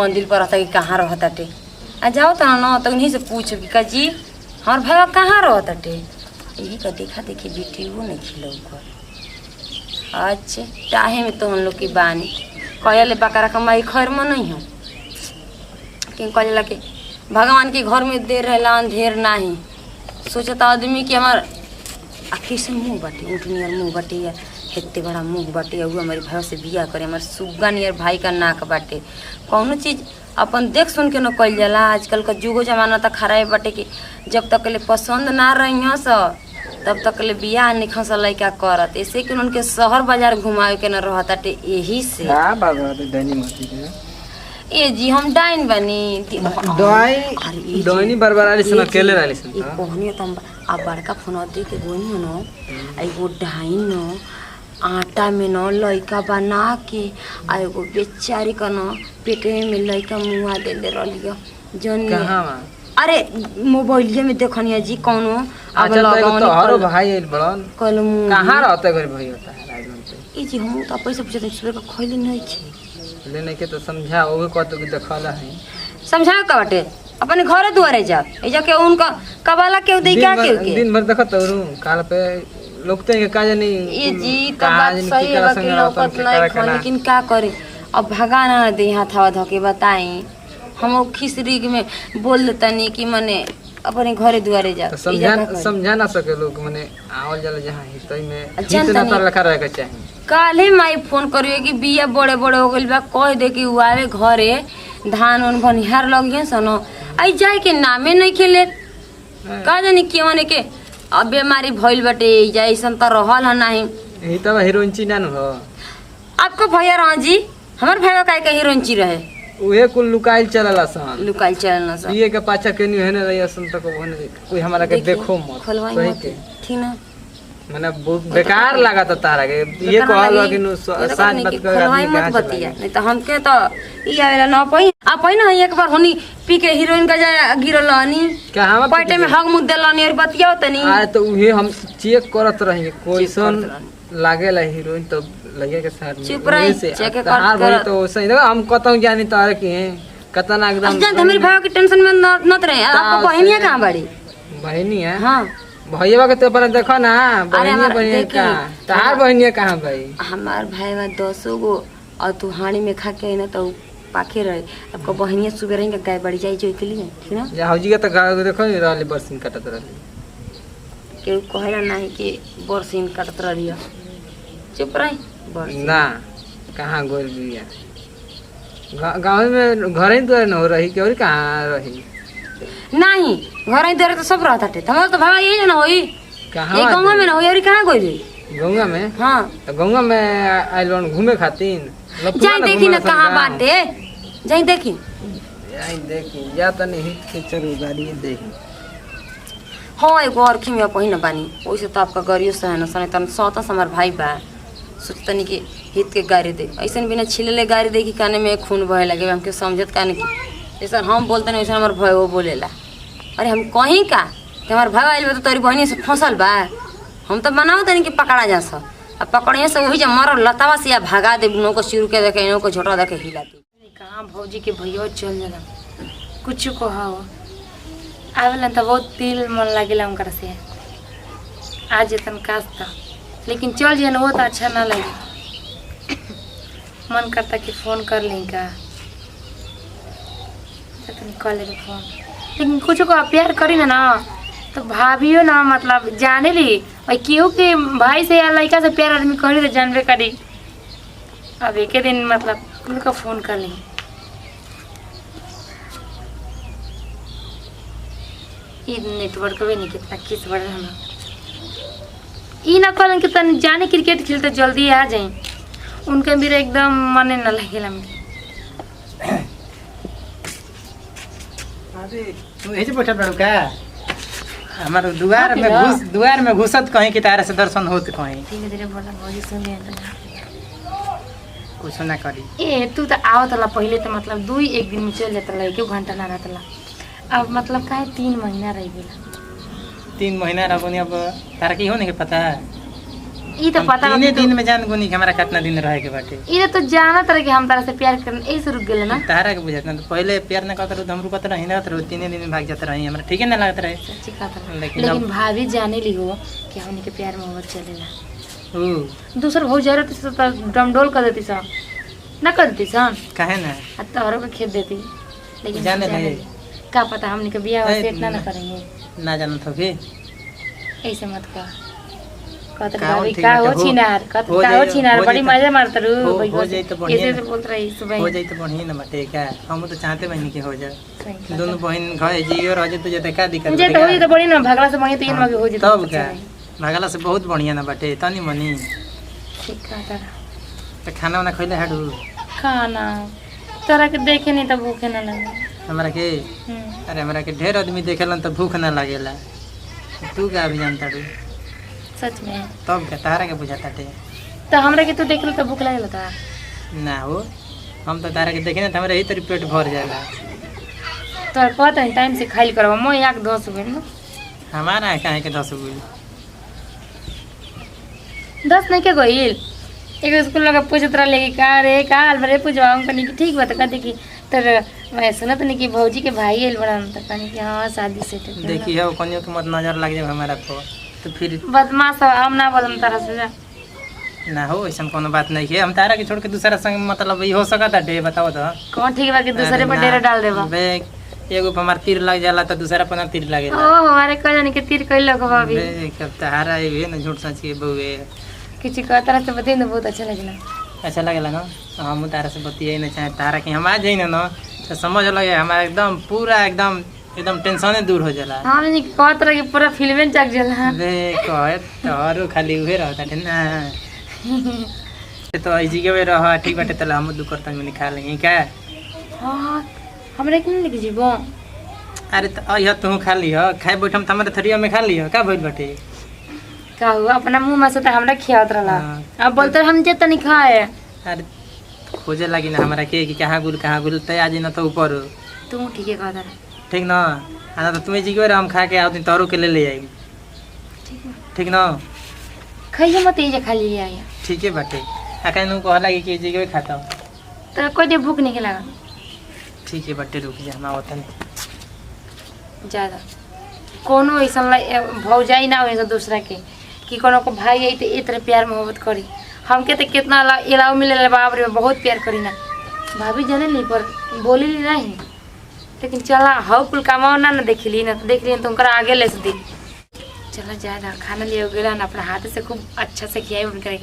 मंदिर पर रहता कि कहाँ रहता टे आ जाओ तो ना तो उन्हीं से पूछो कि का जी हमार भाई कहाँ रहता टे यही का देखा देखी बेटी वो नहीं खिलो कर अच्छा चाहे में तो हम लोग की बानी कहले बकरा कमाई खैर में नहीं हो कि कहला कि भगवान के घर में देर रहला अंधेर नहीं सोचता आदमी कि हमार आखिर से मुँह बाटे उठनी और मुँह बाटे या इतने बड़ा मुँह बाटे वो हमारे भाई से बिया करे हमारे सुग्गा नियर भाई का नाक बाटे कौनो चीज़ अपन देख सुन के न कल जाला आजकल का जुगो जमाना तक खराब बाटे कि जब तक ले पसंद ना रही हस तब तक ले बियाह निखा सा लड़का करत ऐसे कि उनके शहर बाजार घुमावे के न रहता यही से ए जी हम डाइन बनी डाइन बरबराली से अकेले रहली सन ई कोहनी त आ बड़का फोन दे के गोनी न एगो डाइन न आटा में न लइका बना के आ एगो बेचारी का न पेटे में लइका मुआ देले रहलियो जन कहां अरे मोबाइल में देखनिया जी कोनो अब लगावन तो हरो भाई आइल बड़न कलम कहां रहते घर भाई होता है राजन पे ई जी हम तो पैसा पूछते सुबह का खइले नहीं छी लेने के तो समझा ओगे कत के देखला है समझाओ का बाटे अपने घरे दुआरे जा ए जाके उनका कबाला के दे क्या के दिन भर देखत रू काल पे लोगते के काज नहीं ये जी तो बात सही है कि लोकत नहीं खा लेकिन का करे अब भगाना ना दे हाथ हवा धके बताई हम खिसरी में बोल देतनी कि माने अपने घरे दुआरे जा तो समझा ना सके लोग माने आवल जाला जहां हितई में जितना तर लखा रहे के चाहिए काले माई फोन करिए कि बिया बड़े बड़े हो गइल बा कह दे कि आवे घरे धान उन बनिहार लगिए सनो आई जाए के नामे नहीं खेले का जानी के माने के अब बीमारी भइल बाटे जैसन त रहल ह नहीं यही तब हीरोइन ची ना हो आपको भैया रहा जी हमार भैया काहे का हीरोइन ची रहे उहे कुल लुकाइल चलला सन लुकाइल चलना सन ये के पाछा के नहीं है रही सन तक होने कोई हमरा के देखो मत खोलवाई मत ठीक ना माने बेकार लगा था तारा के ये कहल कि नु साथ मत कर खोलवाई मत बतिया नहीं तो हमके तो ई आवेला ना पई आ पई ना एक बार होनी पी के हीरोइन का जा गिरलानी क्या हम पेटे में हग मुद्दे लानी और बतिया तनी आ तो उहे हम चेक करत रहेंगे कोई सन लागेला हीरोइन तो लगे के साथ चुप रही चेक कर तो सही देखो हम कहता हूं जानी तारे के कतना एकदम जान मेरे भाई की टेंशन में नत रहे आपको बहनिया कहां बड़ी बहनी है हां भैया के तो पर देखो ना बहनिया बहनिया का तार बहनिया कहां भाई हमार भाई में 200 गो और तू हाड़ी में खा के ना तो पाखे रहे आपको बहनिया सुबह रहेंगे गाय बढ़ जाई जो के लिए ठीक ना जा हौजी के तो गाय देखो रहले बरसिन काटत रहले केहू कहेला नहीं कि बरसिन काटत रहियो चुप रही ना कहाँ गोल बिया गाँव में घर ही तो न हो रही के और कहाँ रही नहीं घर ही तो सब रहता थे हमारा तो भाई यही ना होई कहाँ ये गांव में ना होई और कहाँ गई गंगा में हां तो गंगा में आइल घूमे खातिर जाई देखी ना कहाँ बाटे जाई देखी या त नहीं हिट चलो गाड़ी देखी हां एगो और खिमिया पहिना बानी ओइसे तो आपका गरियो सहन सने तन सौता हमार भाई बा सोचतनी कि हित के गाड़ी दे ऐसा बिना छिलले गाड़ी दे कि काने में खून बहे लगे हमके समझत काने की ऐसा हम बोलते नहीं ऐसा हमार भाई वो बोलेला अरे हम कहीं का कि हमार भाई आइल बा तो तोरी बहनी से फंसल बा हम तो बनाओ तनी कि पकड़ा जा स अब पकड़िए से वही जब मर लतावा से या भगा दे नो को सिर के देखे नो को झोटा देखे हिला दे कहां भौजी के भैया चल जाला कुछ को हाव आवेला त बहुत दिल मन लागेला उनकर से आज तन कास्ता लेकिन चल जे वो तो अच्छा ना लगे मन करता कि फोन कर लें का तुम कॉल ले फोन लेकिन कुछ को प्यार करी ना तो भाभियो ना मतलब जाने ली और क्यों कि भाई से या लड़का से प्यार आदमी करी तो जानबे करी अब एक दिन मतलब उनका फोन कर लें नेटवर्क भी नहीं कितना किस बढ़ रहा ई ना कहलन कि तन जाने क्रिकेट खेलते जल्दी आ जाए उनके भी एकदम मने न लगेला अरे तू ऐसे बैठल बड़ू का हमार दुआर में घुसत कहीं कि तारा से दर्शन होत कहीं धीरे धीरे बोला भौजी सुन ले कुछ ना करी ए तू तो आवत ला पहले तो मतलब 2-1 दिन में चल जाता ला 1 घंटा ना रहता ला अब मतलब काहे 3 महीना रह गेला 3 महीना रहो अब तारा की हो नहीं पता ई तो पता तीने दिन में जान गुनी के हमारा कितना दिन रहे के बाटे। ई तो जानत रहे कि हम तारा से प्यार करन ऐसे रुक गेल ना। तारा के बुझात ना तो पहले प्यार ना करत रहो तो हम रुकत रही ना तो तीने दिन में भाग जात रही हमरा ठीक है ना लागत रहे। सच्ची बात है। लेकिन लेकिन भाभी जाने ली हो कि हमनी के प्यार मोहब्बत चलेला। ओ दूसर भौ जा रहती तो डमडोल कर देती सा ना कर देती सा काहे ना आ तोहरों के खेत देती। लेकिन जाने जाने लगे। ली। का पता हमनी के बियाह ए, सेट ना ना। करेंगे। ना जानत हो के ऐसे मत कह। कहत का हो भाभी ठीक का बाटे, हो हो- छिनार कहत हो का हो जाई- छिनार हो बड़ी जाई मजा मारत रू हो जाई तो बढ़िया ऐसे ना। बोलत रही सुबह हो जाई तो बढ़िया ना बाटे क्या हम तो चाहते बहनी के हो जाए सही बात है। दोनों बहन घर जियो रह जाए तो जते का दिक्कत मुझे बाटे तो हो का? जी तो बड़ी ना भगला से मांगे तो इन मांगे हो जी तब क्या भागला से बहुत बढ़िया ना बाटे तनी मनी ठीक कहता तो खाना वाना खइले हाडू खाना तोरा के देखे नहीं तो भूखे ना लगे। हमरा के अरे हमरा के ढेर आदमी देखेलन तो भूख ना लागेला तू का भी जानता रू सच में तब क्या तारा के बुझाता टे तो हमरा के तू देख लो तो भूख लगेला था। ना हो हम तो तारा के देखे ना तो हमरा यही तरी पेट भर जाला तो पता है टाइम से खाइल करवा मैं यहाँ के 10 गई ना हमारा काहे के 10 गुल 10 नहीं के गईल एक स्कूल लगा पूछत रहा लेके का रे का हाल बरे पूछवा हम कनी कि ठीक बात कहते कि तर मैं सुनत नहीं कि भौजी के भाई आइल बड़ा तो कनी कि हां शादी सेट है। देखी है कनियो के मत नजर लग जाए हमारा पर तो फिर बदमाश हम ना बोलम तारा से जा। ना हो ऐसा कोनो बात नहीं है हम तारा के छोड़ के दूसरा संग मतलब ये हो सकता है बताओ तो कौन ठीक बा कि दूसरे अरे पर ना, डेरा डाल देबा। बे एगो पे हमार तीर लग जाला तो दूसरा पर ना तीर ओ लगेला हमारे कह जाने के तीर कइलो को भाभी बे कब तारा ये ना झूठ सच के बउए किसी का तरह से बताई ना बहुत अच्छा लगला। अच्छा लगेला ना हम तारा से बतियाई ना चाहे तारा के हम आ जाई ना तो समझ लगे हमारा एकदम पूरा एकदम एकदम टेंशन दूर हो जाला हम नहीं कह तरह की पूरा फिल्म जग जाला। बे कहे तोरो खाली उहे रहता है ना तो ऐसी के रह ठीक बाटे तला हम दू करता में खा लेंगे क्या हां हमरा के नहीं लेके जीबो। अरे तो अइह तू खा लिह खाए बैठम त हमारे थरिया में खा लिह का भइल बाटे का हुआ अपना मुंह में से तो हमरा खियावत रहला। हाँ। अब बोलते हम जे तनी खाए अरे खोजे लगी ना हमारा के कि कहाँ गुल तय आज न तो ऊपर तू ठीक है कहता ठीक ना आना तो तुम्हें जी हम खा के आओ दिन तोरो के ले आई ठीक है ठीक ना खाइए मत ये खा लिया या ठीक है बाटे आका नु कहला कि जी खाता हूँ तो कोई दे भूख नहीं लगा ठीक है बाटे रुक जा हम आवतन ज्यादा कोनो ऐसा भौजाई ना हो दूसरा के कि कोनो को भाई आई तो ए तरह प्यार मोहब्बत करी हमके तो कितना इलाव मिले बाप रे बहुत प्यार करी ना भाभी जाने नहीं पर बोली ली नहीं लेकिन चला हाउ कुल कामा ना देख ली ना तो देख ली तो उनका आगे ले दी चला ज्यादा खाना लिए गेला ना अपना हाथ से खूब अच्छा से खियाई उनके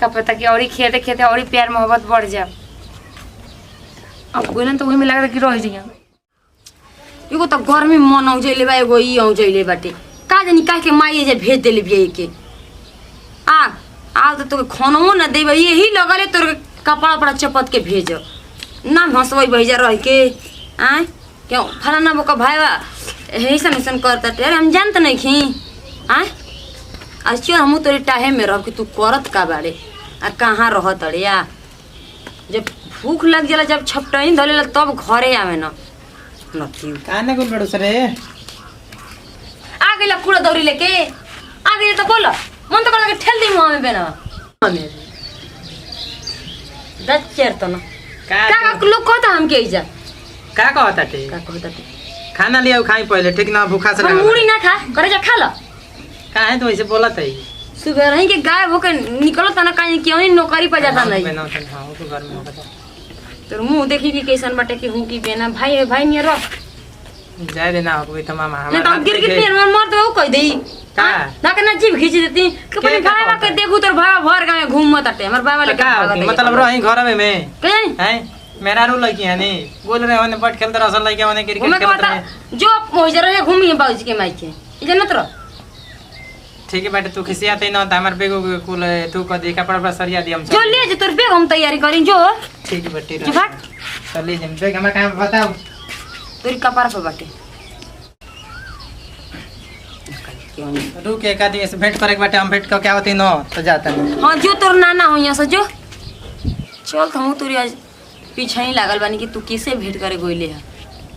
का पता कि और ही खेते खेते और ही प्यार मोहब्बत बढ़ जाए। अब गोलन तो वही में लग रहा कि रह जाइए एगो तो गर्मी मन आउ जइले बा एगो ई आउ जइले बाटे का जानी काहे के माई जे भेज देले बिया के आ तो तोके खानो ना देबे यही लगले तोर कपड़ा पर चपत के भेजो ना हंसवई भैजा रह के आय क्यों फलाना बोका भाईवा ऐसन ऐसन करता अरे हम जानत नहीं खी आय आज चल हम तोरे टाहे में रह के तू करत का बाड़े आ कहाँ रहत अड़े आ जब भूख लग जाला जब छपटनी धलेला तब घरे आवे ना नथी काने गुल बड़ो सरे आ गइला कूड़ा दौरी लेके आ गइला तो बोल मन तो कर के ठेल दी मुंह में बेना हमें दच्चर तो ना का लोग कहता हम के इजा का कहता टे का कहता ते खाना लिया खाई पहले ठीक ना भूखा से हम मुड़ी ना खा करे जा खा लो काहे तो ऐसे बोलत है सुबह रही के गाय होके निकलता ना कहीं क्यों नहीं नौकरी पर जाता नहीं हां तो घर में होता तो मुंह देखी कि कैसन बाटे कि हूं की बेना भाई भाई ने रख जाए देना हो तो मामा ना तो गिर गिर पेड़ में मर तो कह देई का ना के ना जीभ खींच देती कि अपने का भाई कहता के देखू तोर भाई भर गांव घूमत आटे हमर भाई वाले का मतलब रही घर में कहीं हैं मेरा रू लगी है नहीं बोल रहे होने बट खेलते रसल लगी होने क्रिकेट घूमे के खेलते बता रहे जो हो जा रहे घूमिए बाबूजी के माई के इजनत रह ठीक है बेटा तू किसी आते ना तो हमारे बेगो कुल तू का देखा पड़ा सरिया दी हम जो ले जे तोर बेग हम तैयारी करी जो ठीक है बेटी जो भाग चल जम बेग हमारे काम बताओ तोरी कपार पे बाटे रुक एक आदमी से भेंट करे के बाटे हम भेंट के क्या होती न तो जाता नहीं हां जो तोर नाना हो यहाँ से जो चल हम तोरी आज पीछे ही लागल बानी कि तू किसे भेंट करे गइले है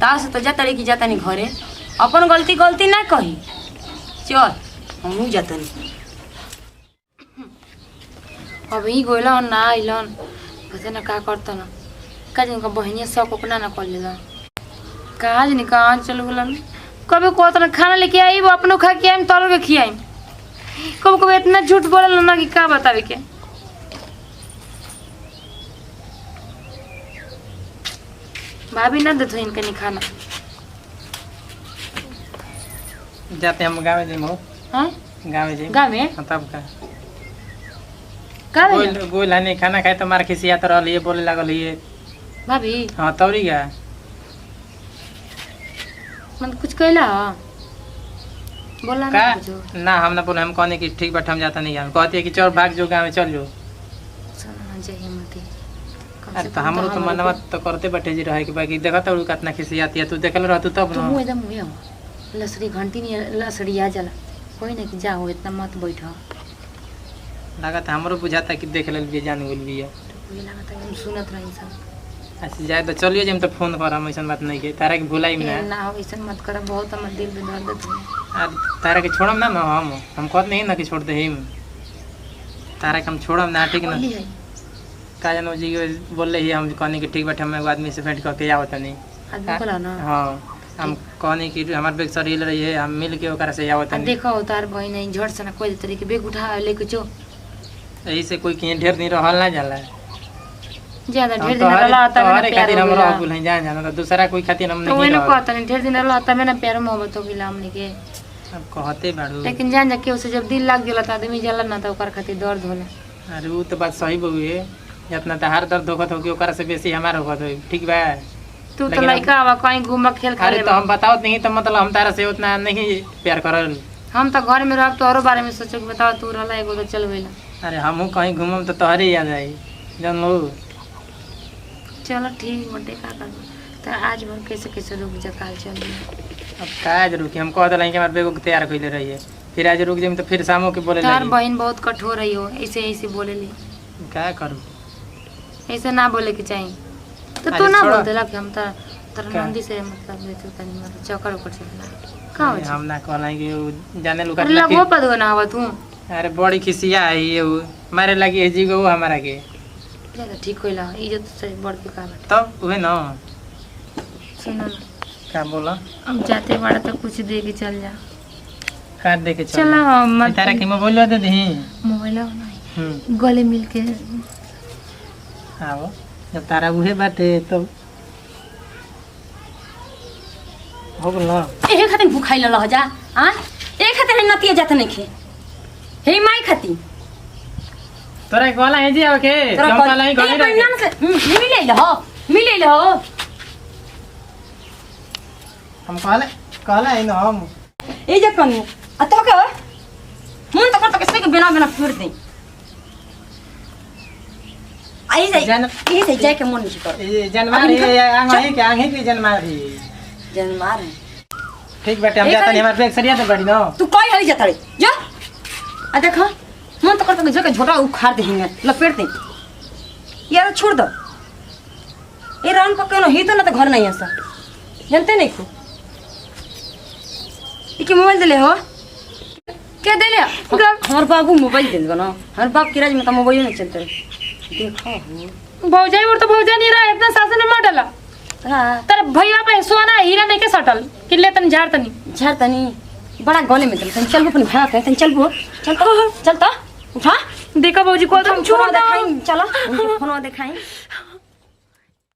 ता से तो जाता रे कि जाता नहीं घरे अपन गलती ना कही चल हम जाता नहीं अभी गोइला ना आइलन पता ना का करता ना का जिनका बहनिया सब अपना ना कर लेला कहा जनी कहाँ चल गलन कभी को तो खाना लेके आई वो अपनो खा के आइम तोरो के खियाइम कब कब इतना झूठ बोलल ना कि का बतावे के भाभी ना देतो इनके नहीं खाना जाते हम गाँव में जाइम हाँ गाँव में जाइम गाँव में हाँ, तब का का गोल है नहीं खाना खाए तो मार खिसिया तो रही बोले लगल ये भाभी हाँ तौरी गया मन कुछ कहला बोला का ना कुछ ना हम ना बोले हम कहने की ठीक बैठे हम जाता नहीं हम कहते कि चल भाग जो गाँव में चल जो सुना चाहिए मत अरे तो हमरो तो मनवा तो करते बैठे जी रहे कि बाकी देखा तो कितना खिसियाती है तू देखल रहतू तब तू ना एकदम हुए लसड़ी घंटी नहीं लसड़ी आ जाला कोई ना कि जाओ इतना मत बैठो लगा था हमरो बुझाता कि देख ले भी जान बोल भी है ये लगा था हम सुनत रही सब अच्छा जाए तो चलिए जब तो फोन कर हम ऐसा बात नहीं के तारा के भुलाई में ए, ना हो ऐसा मत कर बहुत हमर दिल में दर्द है अरे तारा के छोड़म ना हम कहते नहीं ना कि छोड़ दे हिम तारा के हम छोड़म ना ठीक ना बोली है का जानो जी बोल रही हम कहने की ठीक बैठे हम एगो आदमी से भेंट करके आवत नहीं आदमी बोला ना हाँ हम कहने की हमार बेग सर हिल रही है हम मिल के ओकरा से आवत आ नहीं देखो उतार बहन नहीं झट से ना कोई तरीके बेग उठा लेके जो यही से कोई कहीं ढेर दिन रहल ना जाला ज्यादा हम ढेर दिन रहला तब ना तोहरे प्यार खातिर हो हम गया रह नहीं जान जाना तो दूसरा कोई खातिर हम तो नहीं वही ना रह कहता नहीं ढेर दिन रहला तब ना प्यार मोहब्बत हो गया हमने के अब कहते बाड़ू लेकिन जान जा के उसे जब दिल लग गेला त आदमी जाला ना तो ओकर खातिर दर्द होला अरे वो तो बात सही बहुए जितना तहार दर्द होखत हो कि ओकरा से बेसी हमार होखत हो ठीक बा तू तो लेकिन लड़का आवा कहीं घूम खेल अरे खेले तो हम बताओ नहीं तो मतलब हम तारा से उतना नहीं प्यार करल हम तो घर में रह तो औरो बारे में सोचो कि बताओ तू रहला एगो तो चल गइला अरे हमहू कहीं घूमम तो तोहरे याद आई जान लो चलो ठीक बटे का कर तो आज भर कैसे कैसे रुक जा काल चल अब काज रुकी हम कह दिल कि हमारे बेगो के तैयार कैले रहिए फिर आज रुक जाइम तो फिर शामों के बोले तार लगी बहन बहुत कठोर रही हो ऐसे ऐसे बोले ली क्या करूँ ऐसे ना बोले के चाहिए तो अरे तू ना छोड़ो। बोल देला कि हम तर क्या? नंदी से मतलब लेते तनी मतलब चक्कर ऊपर से ना का हो हम ना कहला कि उ जाने लुका अरे लगो पद ना आवा तू अरे बड़ी खिसिया है ये उ मारे लगी है जी गो हमारा के ज्यादा ठीक होइला इज्जत से बढ़ के का बाटे तब उहे ना सुनो ना क्या बोला अब जाते बड़ा तो कुछ दे के चल जा काट दे के चला मत तारा के मोबाइल दे दी मोबाइल गले मिल के आओ जब तारा उहे बाटे तब हो गल ना एहे खातिर भूखाइल रह जा आ ए खातिर नतिया जात नहीं खे हे माई खाती तोरा कहला है जी आवे के हम कहला है गली रह के मिले हो हम कहला है ना हम ए जे कनी आ तो के मन तो करता के बिना बिना फिर दे आई जाए के मन नहीं कर ये जनमार है आंगे के आंगे की जनमार है जनमार है ठीक बेटे हम जाता नहीं हमारे बैग सरिया तो बड़ी ना तू कोई हली जाता रे जो आ देखा मन तो करता के जो के झोटा उखाड़ दे हिंगे लपेट दे यार छोड़ दो ए रान पक्का न ही तो ना तो घर नहीं ऐसा जानते नहीं को इके मोबाइल देले हो क्या देले हमार बाबू मोबाइल दे दो ना हमार बाप की राज में तो मोबाइल नहीं चलते देखो हो भौजाई और तो भौजाई नहीं रहा इतना सासन में मॉडल हां तर भैया पे सोना हीरा नहीं के सटल किले तनी झाड़ तनी झर तनी बड़ा गले में तन चल अपन भाग है तन चल बो चल तो उठा देखा भौजी को तो फोन दिखाई चलो फोन दिखाई